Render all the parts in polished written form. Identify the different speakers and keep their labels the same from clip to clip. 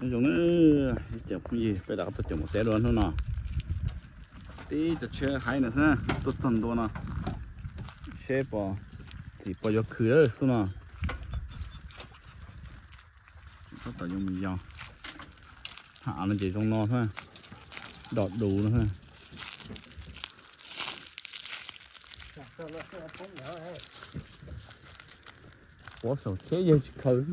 Speaker 1: nói chung nữa chụp cái gì bây giờ tôi chụp một té luôn thôi nè tí cho chơi hay nữa ha tốt hơn thôi nè xe bỏ chỉ bỏ vô khử đó xuống nè có phải dùng mình dò hạ nó chỉ trong nó thôi đọt đủ nữa ha quá sầu thế giờ khử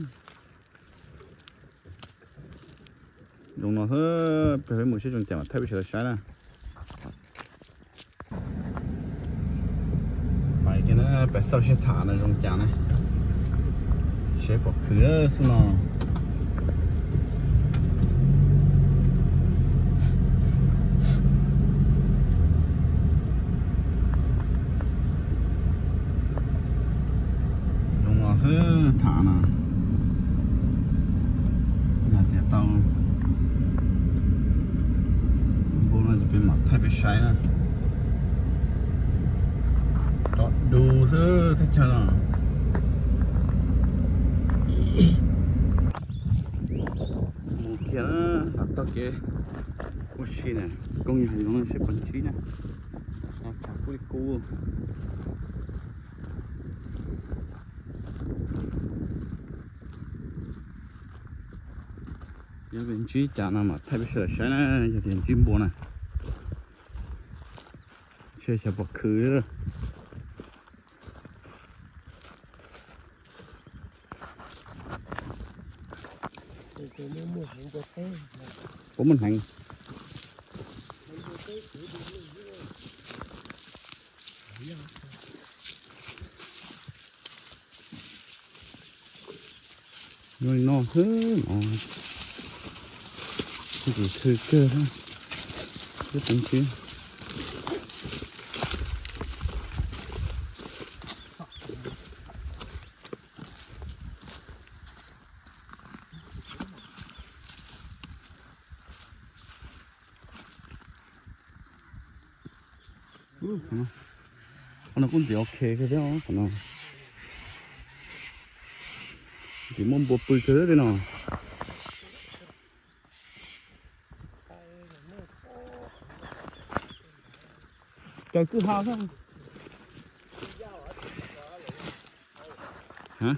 Speaker 1: dùng nó hơi phải một số trường chạm thay vì sự sai nè phải cái nó phải sau sẽ thả nó trong chạm này sẽ bỏ khử xuống nó dùng nó sẽ thả nè nhà tiệt tàuเป็นหมักไทยไปใช้นะจอดดูซะถ้าเช่นโอเคนะหลักตะเกียบอุ้ยชีเนี่ยกงยังอยู่นั่นใช่ปัญชีนะจากกุยกูยังเป็นชีจานะหมักไทยไปใช้นะจะเป็นจิ้มบัวนะchơi chả bọc khứ nữa có mình hành rồi nó thứ chỉ thư cơ thôi rất tính chứ nó cũng chỉ ok cái đó nó chỉ muốn buộc bự cái đấy nào trời cứ hao thôi hả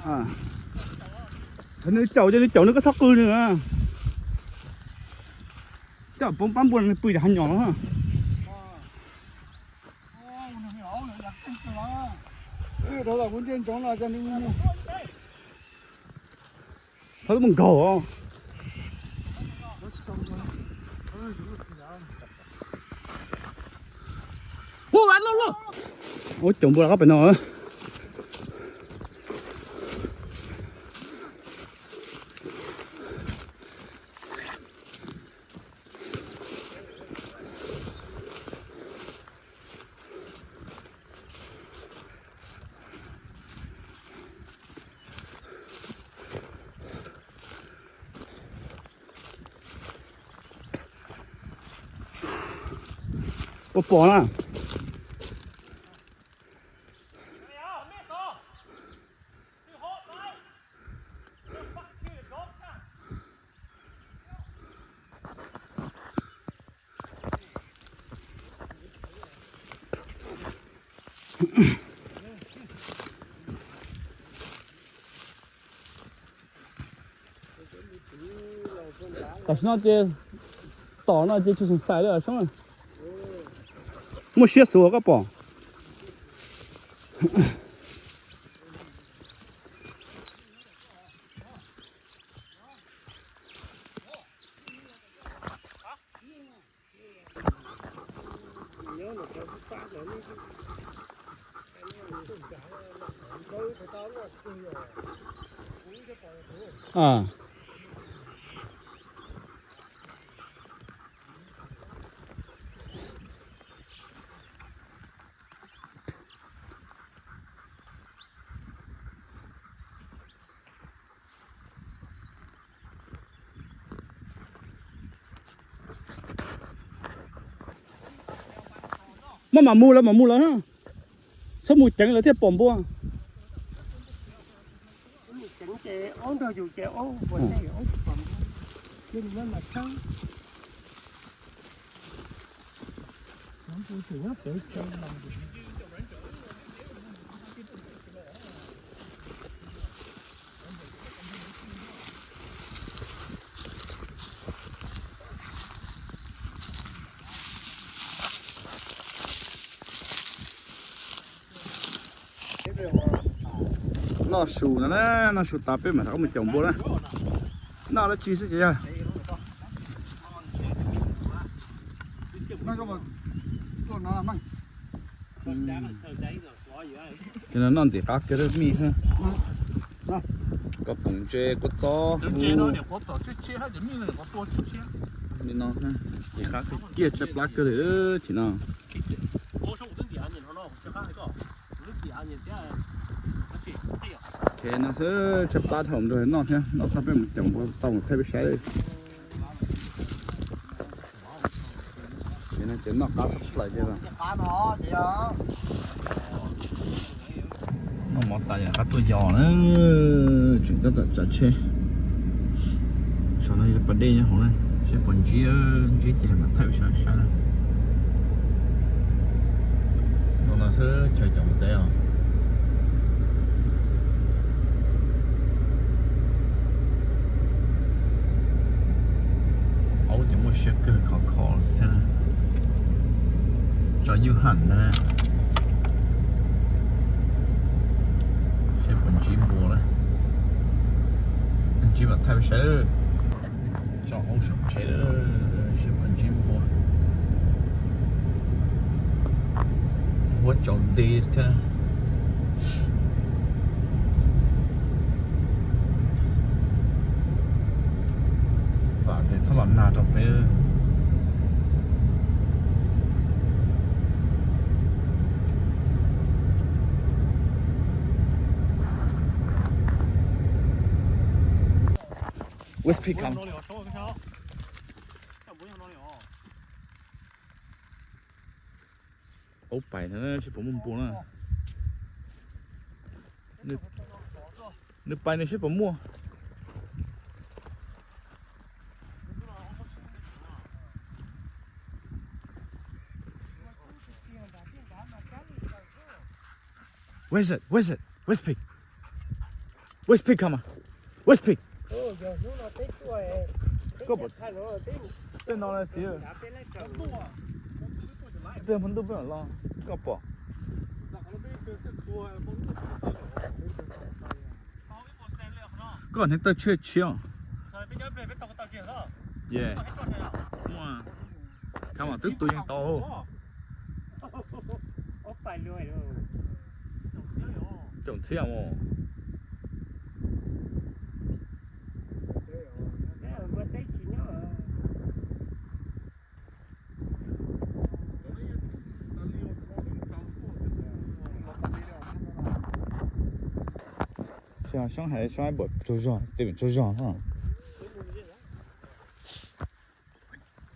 Speaker 1: à nó chậu nó có sóc cư nữa chả bông bám buồn bụi đã nhỏ nó hả đó là con trên chó là cho nên thấy bằng cổ ô ăn luôn ôi chồng bữa đó phải nói bỏ nè tại sao chơi tỏ nó chơi chỉ sai rồi xong rồi mua xe số các bỏ à mà mua là ha sao mùi trắng là thế bỏng bua
Speaker 2: tính chế ổn thôi dù chế ổn vẫn thấy ổn phẩm nhưng nó là sao nó cũng chỉ nó tự chơi làm gì
Speaker 1: nó sù nó sù tạp ấy mà thằng mình trồng bố đó nó chi sức gì à nó có một con nó mang cái nó non thì khác cái đó mi ha có bông chê có to mi nó ha thì khác cái kia chép lá cái đấy thì nó thế nó sẽ chép lá thòng rồi nó thế nó sắp bên trồng vào tàu thay bị sấy thế nó chỉ nó cá sắp lại chứ mà nó mọt tay là cá tôi giò nữa chuyện đó là chơi sau này là vấn đề nhá hôm nay sẽ còn chia chè mà thay bị sấy này nó là sẽ chơi trồng tê à sẽ cơ khó thế này cho như hẳn nè sẽ còn chim bùa đấy chim là thay sẽ cho ấu sủng sẽ còn chim bùa what chọn đi thế này và để thằng bạn nào trong cái West Peak come. Ốc bảy thế chứ bốn bốn nữa. Nước bay này chứ bốn mua. Where's it? Where's it? West Peak. West Peak come on. West Peak. Có một tên nó là gì? Tên mình đâu biết lo. Có bỏ. Còn hiện tại chưa chiều. Yeah. Wow. Come on, tôiยังโต. Trồng thiêu mà. Shanghai 上海不就热，这边就热哈。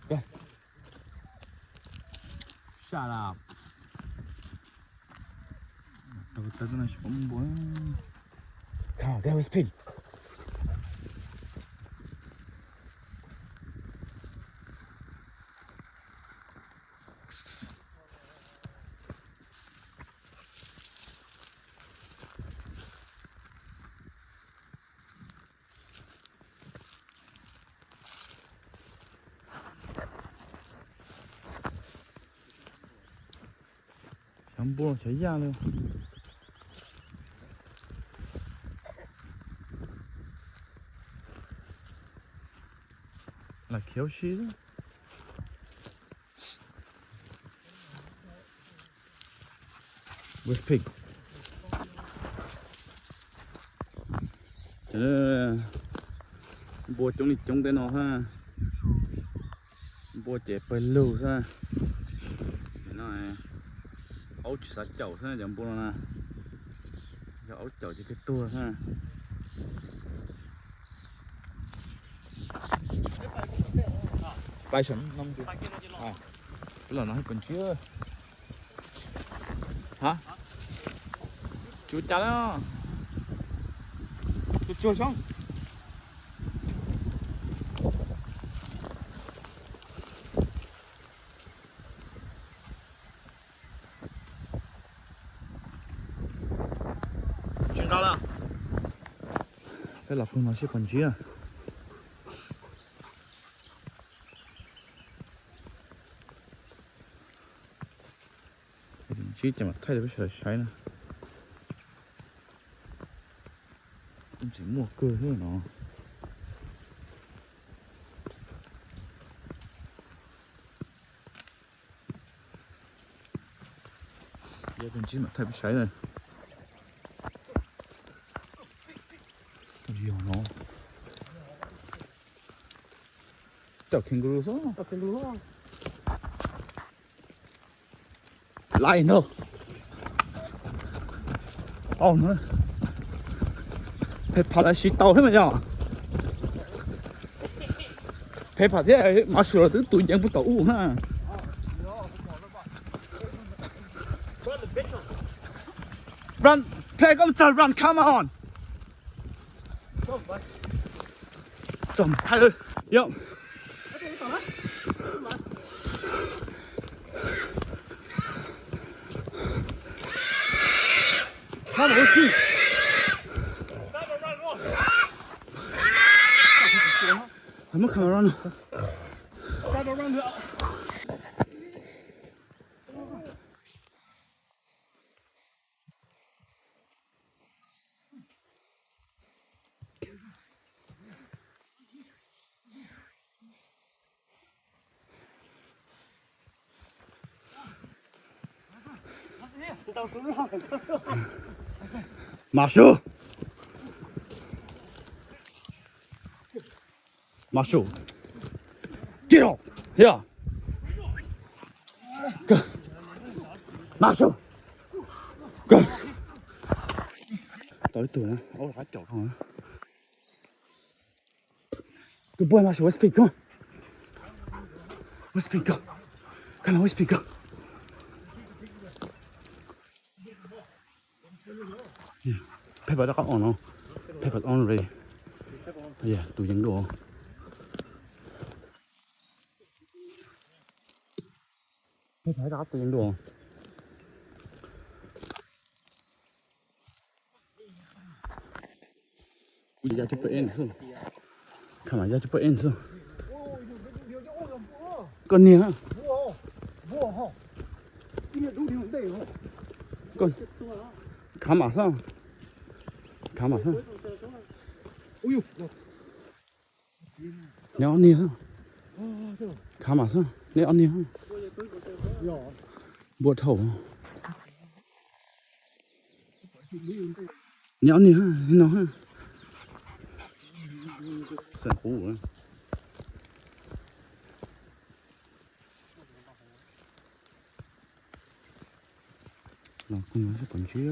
Speaker 1: 来 ，shut up。Đâu tới cái này sẽ bấm bún. Come on, there was pig. Không buông chảy ra luôn. Là kéo xí đó. West Peak. Bùa chống đi chống cái nó ha. Bùa chế phải lưu ha. Cái này ấu chỉ sát chậu thôi chẳng bùa nè. Cho ấu chậu chỉ cái tua ha. Bay sẵn 5 triệu. À, cái là nó hay còn chưa. Hả? Chú chả đó. Chú 坐上。听到了？这老公那些本机啊。chỉ cho mà thay được cái sợi này cũng chỉ mua cơ thôi nó giờ mình chỉ mà thay cái sợi này tao nhiều nó tao kangaroo sao
Speaker 2: tao kangaroo
Speaker 1: lại nữa nữa phải爬来洗刀什么呀？phải爬这马修都对应不到哈。Run, play come to run, come on. 走，开始，要。看我去。怎么看到呢？
Speaker 2: 加点软条。
Speaker 1: 马修，马修 ，get off here， go， 马修 ，go， 到底呢？我还掉上了。Good boy， 马修 ，West Peak， come on，West Peak go，come on，West Peak go。Paper đã có on không? Paper on rồi. Yeah, tụi dân đồ. Paper đã tụi dân đồ. Ui, ra chụp PN xuống. Không phải ra chụp PN xuống. Con nia hả? Con. Khá mà sao? Khá mà sao? Nếu ăn nia hả? Khá mà sao? Nếu ăn nia hả? Bột thầu. Nếu ăn nia hả? Nó hả? Sản phú hả? Nó cũng sẽ còn chia.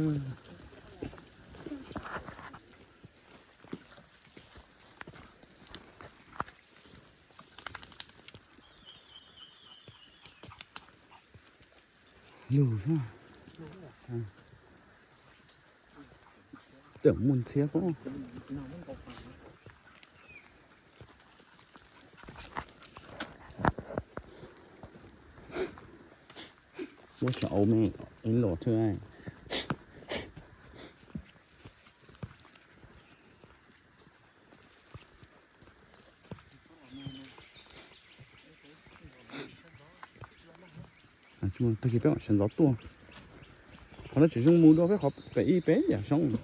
Speaker 1: Lù sao? Tưởng muốn xe có. Bố cháu mẹ đến lỗ thưa ai. Chúng ta chỉ biết sản xuất tua, họ chỉ dùng mua đồ với họ bé bé vậy xong,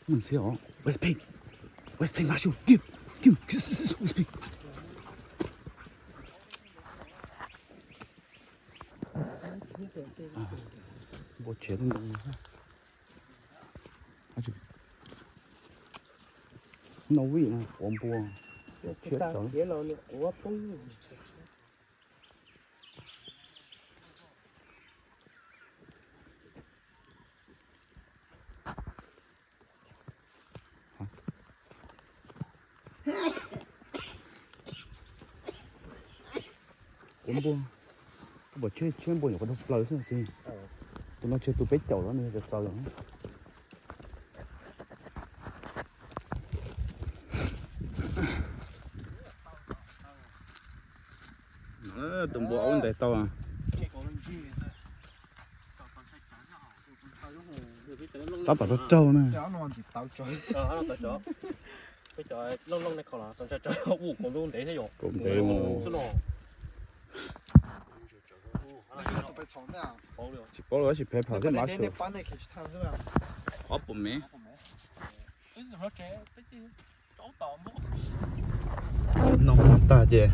Speaker 1: mình sẽ họ West Peak Marshall, give, West Peak. Bộ chế đồng đồng ha, aja, nấu vị này, ổn bùa, chế chọn. Ổn bùa, bộ chế bùa nhiều có đâu lời sao chứ? Tụi nó chơi tụi bé chậu đó này được rồi. từng bộ ổn để tao à tao tao rất trâu nè
Speaker 2: bây giờ lâu lâu này còn là trong chơi u cũng luôn để thế rồi
Speaker 1: cũng để mà chỉ có là chỉ phải phá cái má sườn ốp bụng mẹ nông ta chứ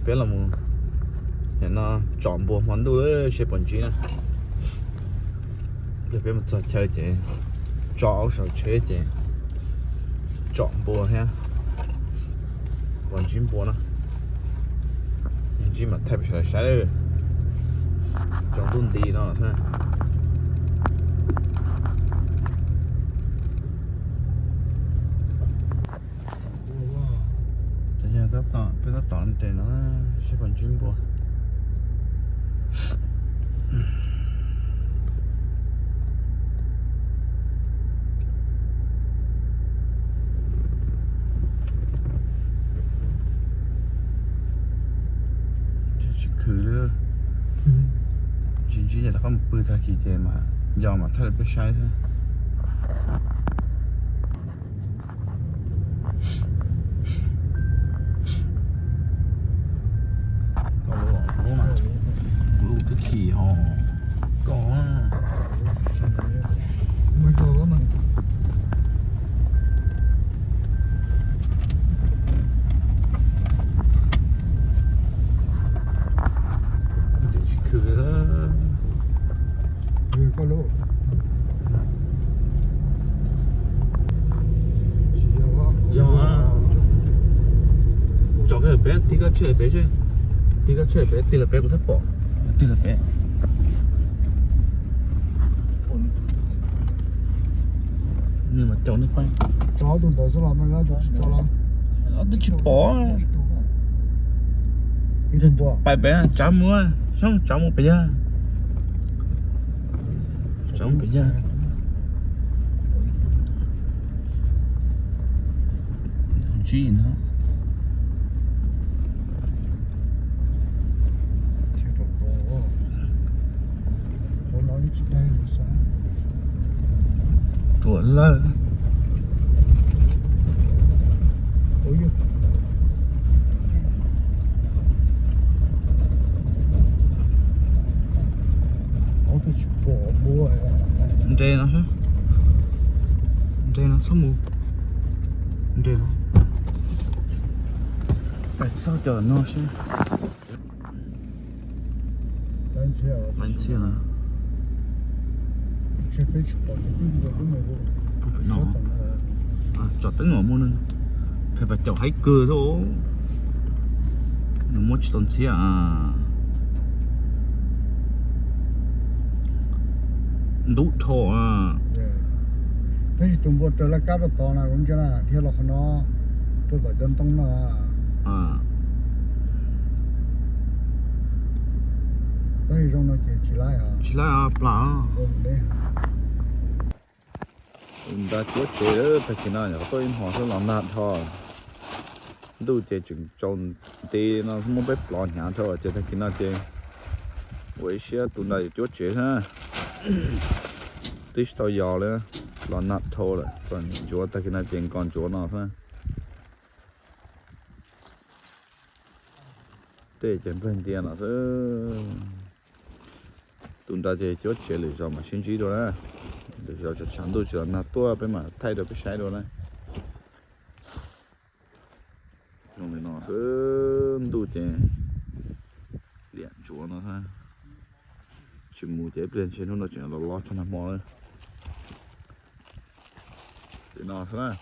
Speaker 1: biết là một hiện nó chọn bộ món đồ đấy sẽ bẩn chín nè để biết một trò chơi chứ chọn sao chơi chứ chọn bộ ha bẩn chín bộ nè chỉ mà thay phải sai đấy chọn tuần đi nó thôi ta tỏ bây giờ tỏ để nó sẽ còn chuyên bộ chỉ khử nữa chỉ là có một bữa ra kỳ chế mà giờ mà thay được sai thôi cái khỉ hò có
Speaker 3: mới có mà
Speaker 1: chỉ khử đó
Speaker 3: có lỗ cho cái bé tí cái chơi bé chứ tí cái chơi bé tí là bé cũng thất bỏ
Speaker 1: tí là bé nhưng mà cháu nó quay
Speaker 3: cháu tụi đó sẽ làm cái đó cho lắm
Speaker 1: nó chỉ bỏ
Speaker 3: ít tiền bỏ
Speaker 1: bài bé cháu mua xong cháu mua bây giờ cháu bây giờ chi nữa tuổi lơ
Speaker 3: ôi giời ôi cái bỏ bùa
Speaker 1: đây nó sao đây nó sao mù đây nó tại sao chờ nó chứ bánh xe là
Speaker 3: sẽ phải chụp bỏ cái gì đó cũng được
Speaker 1: không phải nó cho tới ngõ mua nên phải bà chậu hay cưa thôi nó mua chỉ tốn xe đủ thọ
Speaker 3: thế thì tụi bọn trở lại cá đó to nào cũng cho là theo là nó tôi gọi dân tông là đây trong nó chỉ lại
Speaker 1: plá
Speaker 3: đấy
Speaker 1: ta chúa chế đó phải chỉ nói là tôi họ sẽ làm nạt thôi đủ chế chừng tròn thì nó không biết plá nhà thôi chế phải nói chế với xe tụi này chúa chế ha tí tao giò lên làm nạt thôi rồi còn chúa ta khi nào chế còn chúa nào thôi để chế bên tiền là tụi ta chơi chốt chơi lì cho mà xin chỉ rồi đấy để cho chắn tôi chữa là tua bên mà thay được cái sai rồi đấy rồi mình nó sớm tu chơi điện chúa nó thôi chỉ mua chế bên trên nó chuyện là lo cho nó mò đấy để nó sao